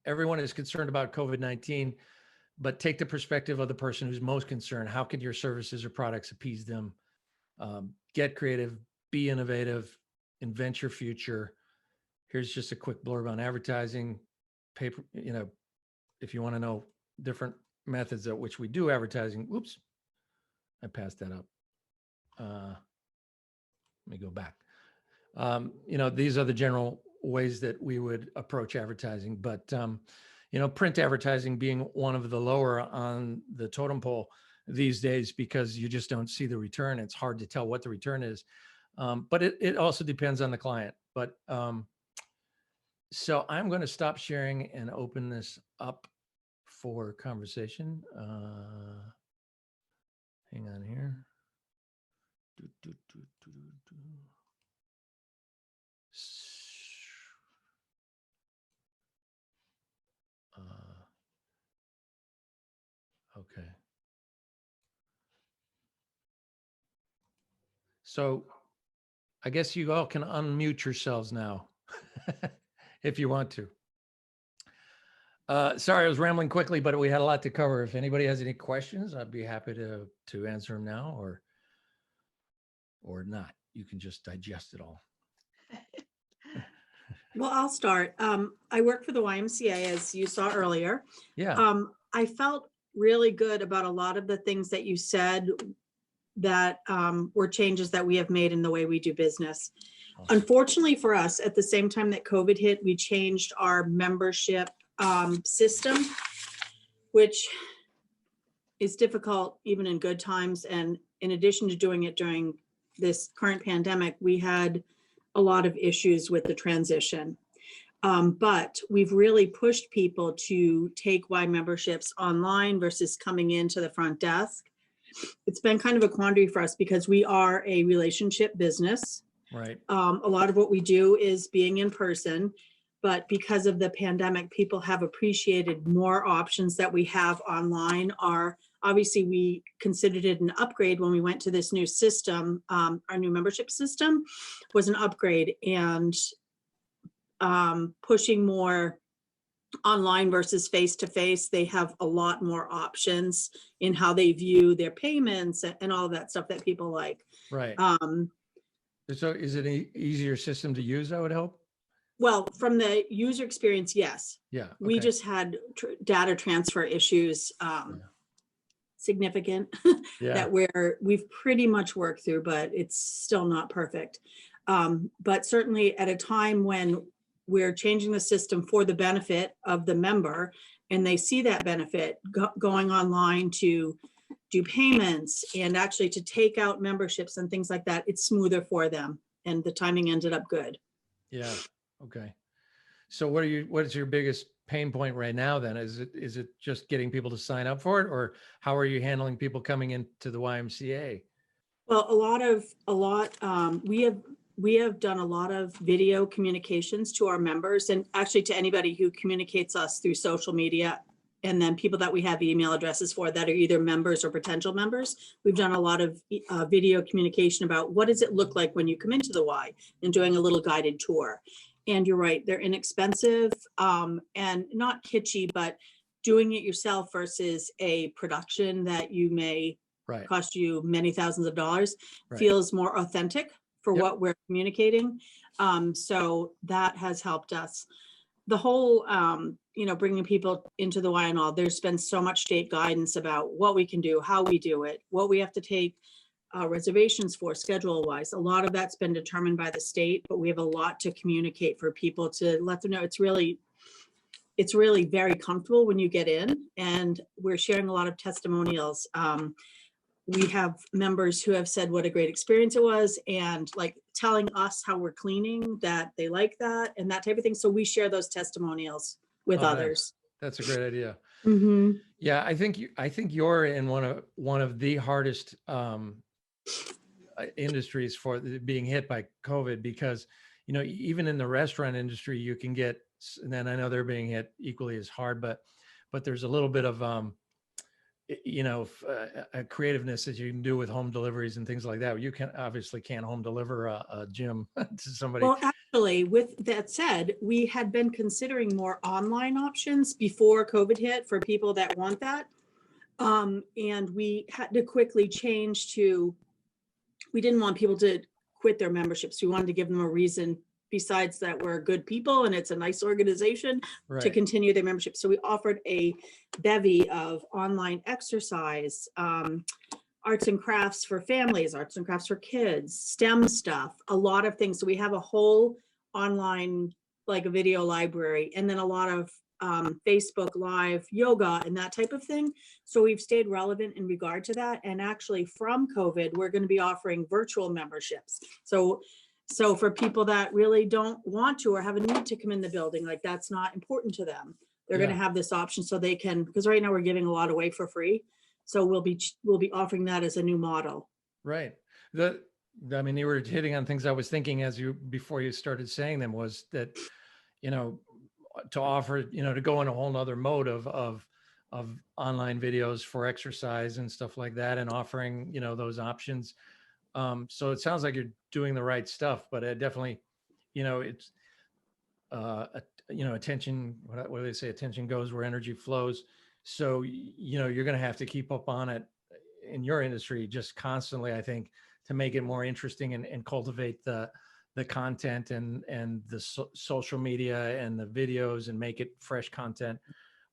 Everyone is concerned about COVID-19. But take the perspective of the person who's most concerned. How can your services or products appease them? Get creative, be innovative, invent your future. Here's just a quick blurb on advertising. Paper, if you want to know different methods at which we do advertising. Oops, I passed that up. Let me go back. These are the general ways that we would approach advertising, but print advertising being one of the lower on the totem pole these days because you just don't see the return. It's hard to tell what the return is. But it also depends on the client. But so I'm going to stop sharing and open this up for conversation. Hang on here. Okay. So I guess you all can unmute yourselves now if you want to. Sorry, I was rambling quickly, but we had a lot to cover. If anybody has any questions, I'd be happy to answer them now or not. You can just digest it all. Well, I'll start. I work for the YMCA, as you saw earlier. Yeah. I felt really good about a lot of the things that you said that were changes that we have made in the way we do business. Awesome. Unfortunately for us, at the same time that COVID hit, we changed our membership system, which is difficult even in good times. And in addition to doing it during this current pandemic, we had a lot of issues with the transition. But we've really pushed people to take Y memberships online versus coming into the front desk. It's been kind of a quandary for us because we are a relationship business. Right. A lot of what we do is being in person, but because of the pandemic, people have appreciated more options that we have online. Obviously, we considered it an upgrade when we went to this new system. Our new membership system was an upgrade, and pushing more online versus face-to-face, they have a lot more options in how they view their payments and all of that stuff that people like. Right. Um, So is it an easier system to use, I would hope? well, from the user experience, yes. Yeah. We okay. just had data transfer issues, significant Yeah. that we've pretty much worked through, but it's still not perfect. But certainly at a time when we're changing the system for the benefit of the member, and they see that benefit going online to do payments and actually to take out memberships and things like that, it's smoother for them. And the timing ended up good. Yeah. Okay. So what is your biggest pain point right now then? Is it just getting people to sign up for it, or how are you handling people coming into the YMCA? Well, we have done a lot of video communications to our members, and actually to anybody who communicates us through social media, and then people that we have email addresses for that are either members or potential members. We've done a lot of video communication about what does it look like when you come into the Y, and doing a little guided tour. And you're right, they're inexpensive and not kitschy, but doing it yourself versus a production that you may Right. cost you many thousands of dollars, Right. feels more authentic for Yep. what we're communicating. So that has helped us. The whole, bringing people into the Y and all, there's been so much state guidance about what we can do, how we do it, what we have to take reservations for schedule wise. A lot of that's been determined by the state, but we have a lot to communicate for people to let them know it's really very comfortable when you get in, and we're sharing a lot of testimonials. We have members who have said what a great experience it was, and like telling us how we're cleaning, that they like that and that type of thing. So we share those testimonials with others. That's a great idea. Mm-hmm. Yeah, I think you're in one of the hardest industries for being hit by COVID, because even in the restaurant industry you can get, and then I know they're being hit equally as hard, but there's a little bit of a creativeness that you can do with home deliveries and things like that. You obviously can't home deliver a gym to somebody. Well, actually, with that said, we had been considering more online options before COVID hit for people that want that. And we had to quickly change to, we didn't want people to quit their memberships. We wanted to give them a reason besides that we're good people and it's a nice organization to continue their membership. So we offered a bevy of online exercise, arts and crafts for families, arts and crafts for kids, STEM stuff, a lot of things. So we have a whole online, like a video library, and then a lot of Facebook Live yoga and that type of thing. So we've stayed relevant in regard to that. And actually from COVID, we're going to be offering virtual memberships. So for people that really don't want to or have a need to come in the building, like that's not important to them, they're going to have this option so they can, because right now we're giving a lot away for free. So we'll be offering that as a new model. Right. You were hitting on things I was thinking before you started saying them, was that, to offer, to go in a whole nother mode of online videos for exercise and stuff like that, and offering, those options. So it sounds like you're doing the right stuff, but it definitely, it's, attention, what do they say? Attention goes where energy flows. So, you're going to have to keep up on it in your industry just constantly, I think, to make it more interesting and cultivate the content and the social media and the videos, and make it fresh content,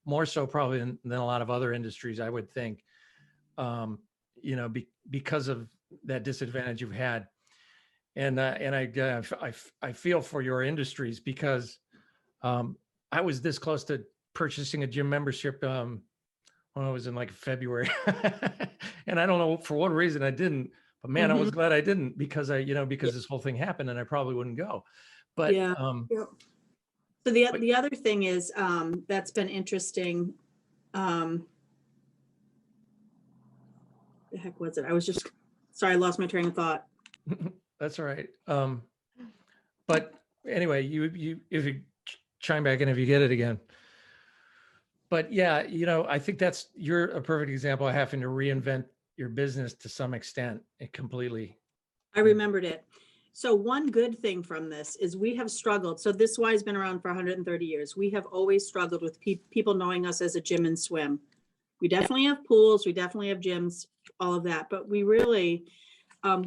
more so probably than a lot of other industries, I would think, because of that disadvantage you've had. And I feel for your industries, because I was this close to purchasing a gym membership when I was in like February, and I don't know for what reason I didn't, but man, I was glad I didn't, because because this whole thing happened and I probably wouldn't go. But So the other thing is that's been interesting. The heck was it? I was just sorry, I lost my train of thought. That's all right. But anyway, you if you chime back in if you get it again. But yeah, I think you're a perfect example of having to reinvent your business to some extent, completely. I remembered it. So one good thing from this is we have struggled. So this Y has been around for 130 years. We have always struggled with people knowing us as a gym and swim. We definitely have pools, we definitely have gyms, all of that. But we really,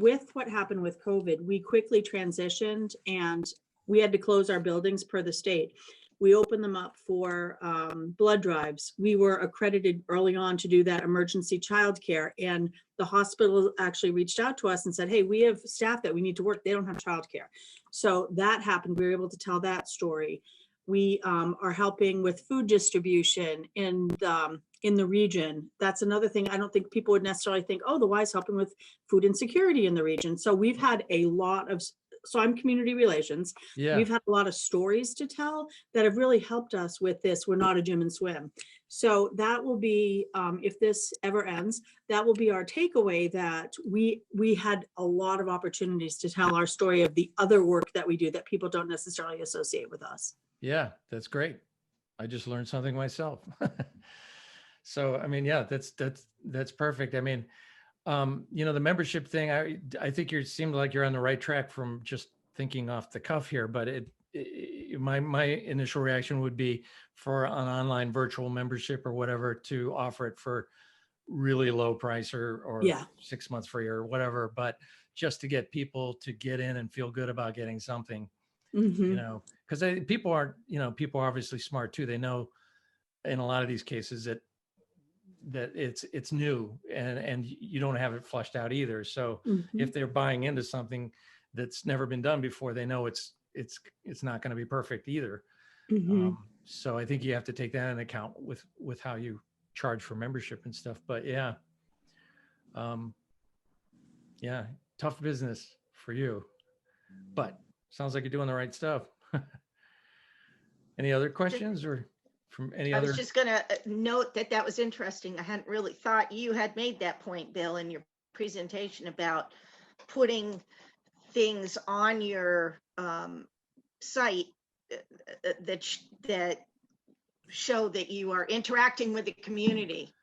with what happened with COVID, we quickly transitioned and we had to close our buildings per the state. We opened them up for blood drives. We were accredited early on to do that emergency childcare, and the hospital actually reached out to us and said, hey, we have staff that we need to work. They don't have childcare. So that happened. We were able to tell that story. We are helping with food distribution in the region. That's another thing. I don't think people would necessarily think, oh, the Y is helping with food insecurity in the region. So we've had a lot of, so I'm community relations. Yeah. We've had a lot of stories to tell that have really helped us with this. We're not a gym and swim. So that will be, if this ever ends, that will be our takeaway, that we had a lot of opportunities to tell our story of the other work that we do that people don't necessarily associate with us. Yeah, that's great. I just learned something myself. So, I mean, yeah, that's perfect. I mean, the membership thing, I think you seem like you're on the right track from just thinking off the cuff here, but my initial reaction would be for an online virtual membership or whatever to offer it for really low price or Yeah. 6 months free or whatever, but just to get people to get in and feel good about getting something, because people are obviously smart too. They know in a lot of these cases that it's new and you don't have it flushed out either. So if they're buying into something that's never been done before, they know it's not going to be perfect either. So I think you have to take that into account with how you charge for membership and stuff. But yeah, tough business for you, but sounds like you're doing the right stuff. Any other questions or from any other? I was just going to note that was interesting. I hadn't really thought you had made that point, Bill, in your presentation about putting things on your site that show that you are interacting with the community.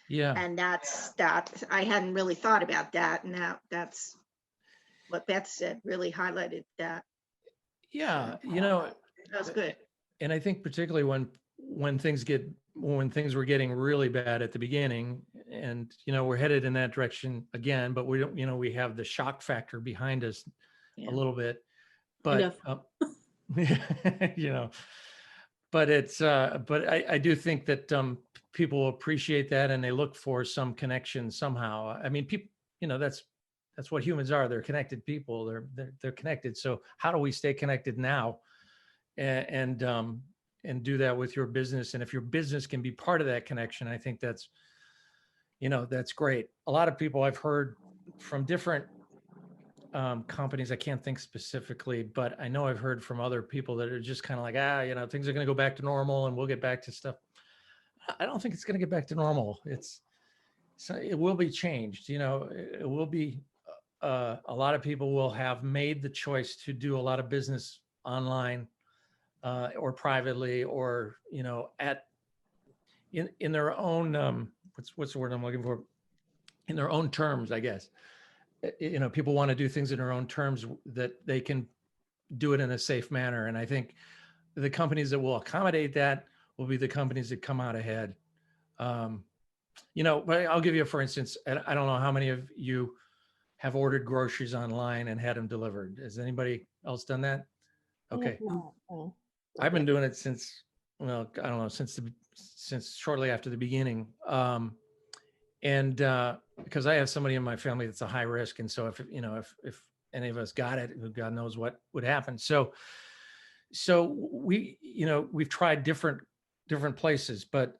Yeah. And that I hadn't really thought about that. And that's what Beth said, really highlighted that. Yeah. That was good. And I think particularly when things were getting really bad at the beginning, and we're headed in that direction again, but we don't, we have the shock factor behind us a little bit, but but it's but I do think that people appreciate that and they look for some connection somehow. I mean, people, that's what humans are. They're connected people. They're connected. So how do we stay connected now and do that with your business? And if your business can be part of that connection, I think that's great. A lot of people I've heard from different companies, I can't think specifically, but I know I've heard from other people that are just kind of like, things are going to go back to normal and we'll get back to stuff. I don't think it's going to get back to normal. It will be changed. It will be, a lot of people will have made the choice to do a lot of business online or privately, or, in their own, what's the word I'm looking for? In their own terms, I guess. People want to do things in their own terms that they can do it in a safe manner. And I think the companies that will accommodate that will be the companies that come out ahead. But I'll give you, for instance, I don't know how many of you have ordered groceries online and had them delivered. Has anybody else done that? Okay. I've been doing it since, I don't know, since shortly after the beginning. And because I have somebody in my family that's a high risk. And so if any of us got it, God knows what would happen. So we've tried different places, but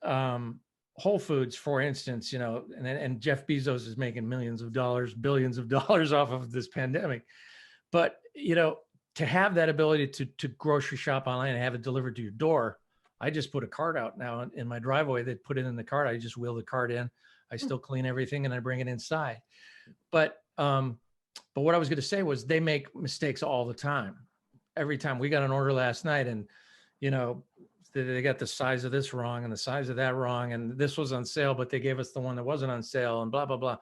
Whole Foods, for instance, and Jeff Bezos is making millions of dollars, billions of dollars off of this pandemic. But, to have that ability to grocery shop online and have it delivered to your door, I just put a cart out now in my driveway. They put it in the cart. I just wheel the cart in. I still clean everything and I bring it inside. But what I was going to say was they make mistakes all the time. Every time. We got an order last night and, they got the size of this wrong and the size of that wrong. And this was on sale, but they gave us the one that wasn't on sale and blah, blah, blah.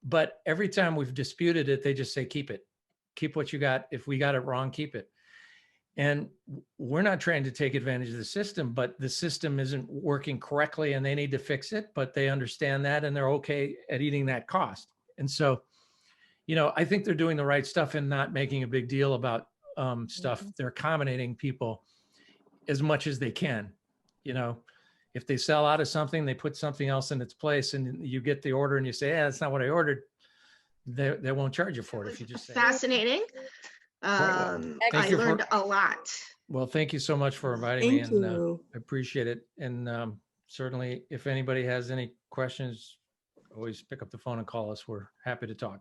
But every time we've disputed it, they just say, keep it. keep what you got. If we got it wrong, keep it. And we're not trying to take advantage of the system, but the system isn't working correctly and they need to fix it, but they understand that and they're okay at eating that cost. And so, you know, I think they're doing the right stuff and not making a big deal about stuff. They're accommodating people as much as they can. You know, if they sell out of something, they put something else in its place and you get the order and you say, yeah, that's not what I ordered. They won't charge you for it if you just say. Fascinating. Thank I you for- learned a lot. Well, thank you so much for inviting me, Thank and you. I appreciate it. And certainly, if anybody has any questions, always pick up the phone and call us. We're happy to talk.